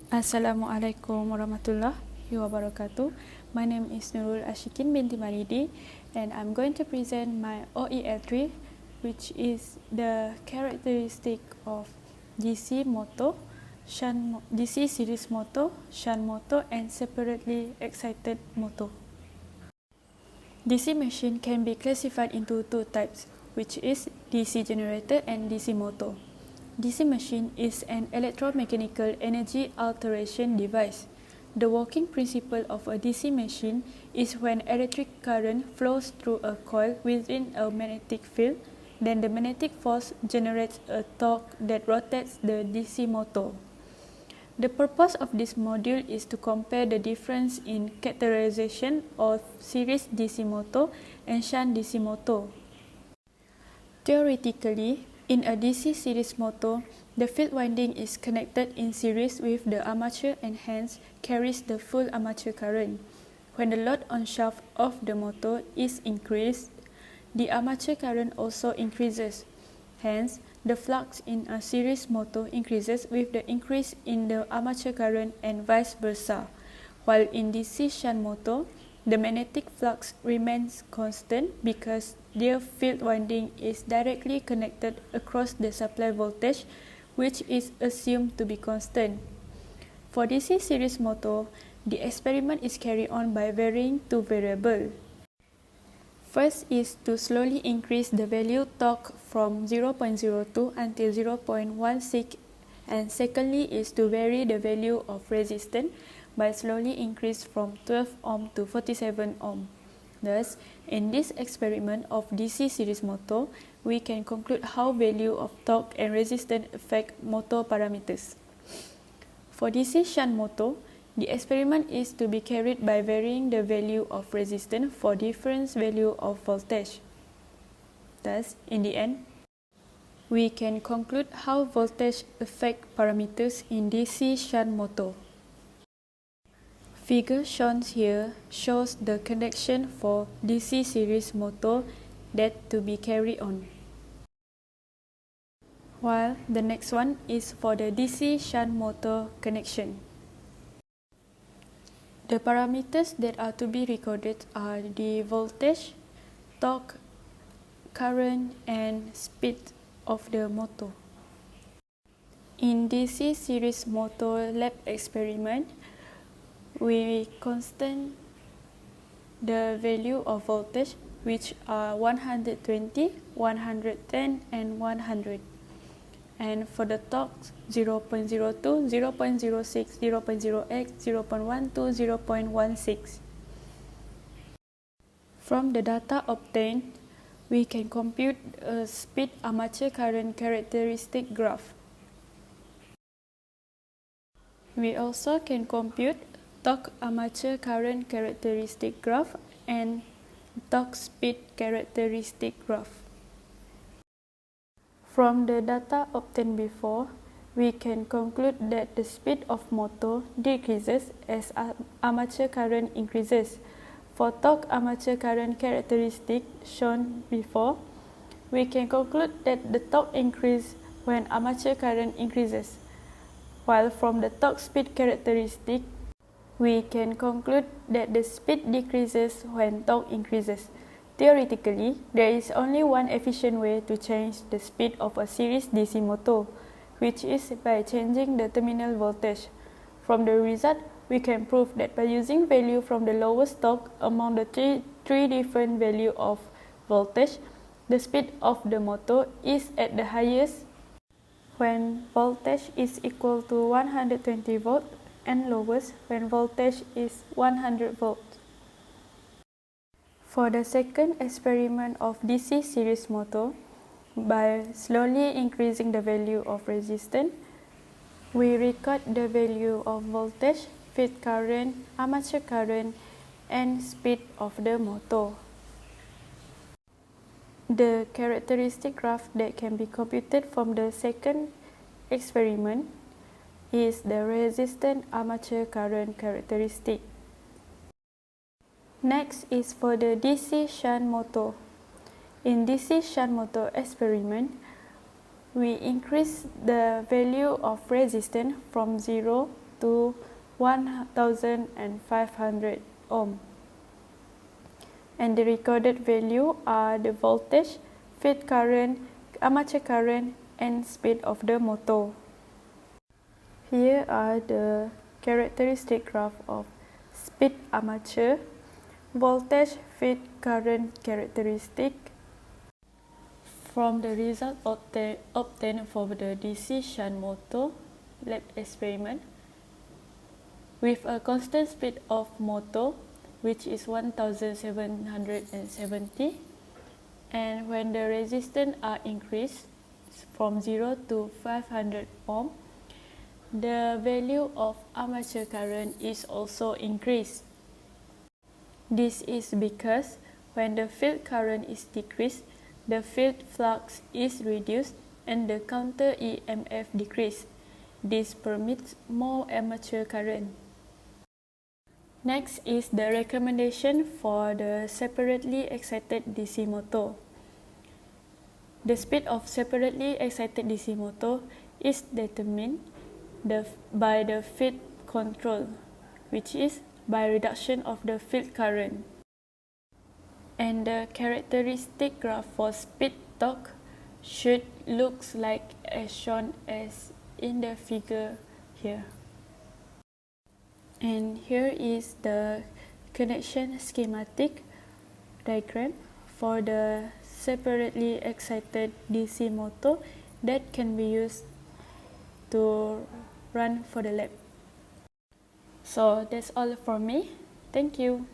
Assalamualaikum warahmatullahi wabarakatuh. My name is Nurul Ashikin binti Maridi, and I'm going to present my OEL3, which is the characteristic of DC motor, DC series motor, shunt motor, and separately excited motor. DC machine can be classified into two types, which is DC generator and DC motor. DC machine is an electromechanical energy alteration device. The working principle of a DC machine is when electric current flows through a coil within a magnetic field, then the magnetic force generates a torque that rotates the DC motor. The purpose of this module is to compare the difference in characterization of series DC motor and shunt DC motor. Theoretically, in a DC series motor, the field winding is connected in series with the armature and hence carries the full armature current. When the load on shaft of the motor is increased, the armature current also increases. Hence, the flux in a series motor increases with the increase in the armature current and vice versa, while in DC shunt motor, the magnetic flux remains constant because their field winding is directly connected across the supply voltage, which is assumed to be constant. For DC series motor, the experiment is carried on by varying two variables. First is to slowly increase the value torque from 0.02 until 0.16, and secondly is to vary the value of resistance by slowly increase from 12 ohm to 47 ohm. Thus, in this experiment of DC series motor, we can conclude how value of torque and resistance affect motor parameters. For DC shunt motor, the experiment is to be carried by varying the value of resistance for different value of voltage. Thus, in the end, we can conclude how voltage affect parameters in DC shunt motor. Figure shown here shows the connection for DC series motor that to be carried on, while the next one is for the DC shunt motor connection. The parameters that are to be recorded are the voltage, torque, current, and speed of the motor. In DC series motor lab experiment, we constant the value of voltage, which are 120, 110, and 100. And for the torque, 0.02, 0.06, 0.08, 0.12, 0.16. From the data obtained, we can compute a speed armature current characteristic graph. We also can compute torque armature current characteristic graph and torque speed characteristic graph. From the data obtained before, we can conclude that the speed of motor decreases as armature current increases. For torque armature current characteristic shown before, we can conclude that the torque increases when armature current increases, while from the torque speed characteristic, we can conclude that the speed decreases when torque increases. Theoretically, there is only one efficient way to change the speed of a series DC motor, which is by changing the terminal voltage. From the result, we can prove that by using value from the lowest torque among the three different values of voltage, the speed of the motor is at the highest when voltage is equal to 120 volt and lowest when voltage is 100 volt. For the second experiment of DC series motor, by slowly increasing the value of resistance, we record the value of voltage, field current, armature current, and speed of the motor. The characteristic graph that can be computed from the second experiment is the resistant armature current characteristic. Next is for the DC shunt motor. In DC shunt motor experiment, we increase the value of resistance from 0 to 1500 ohm. And the recorded value are the voltage, field current, armature current, and speed of the motor. Here are the characteristic graph of speed armature, voltage, field current characteristic. From the result obtained for the DC shunt motor lab experiment, with a constant speed of motor, which is 1770, and when the resistance are increased from 0 to 500 ohm, the value of armature current is also increased. This is because when the field current is decreased, the field flux is reduced and the counter EMF decreased. This permits more armature current. Next is the recommendation for the separately excited DC motor. The speed of separately excited DC motor is determined by the field control, which is by reduction of the field current. And the characteristic graph for speed torque should looks like as shown as in the figure here. And here is the connection schematic diagram for the separately excited DC motor that can be used to run for the lab. So that's all from me. Thank you.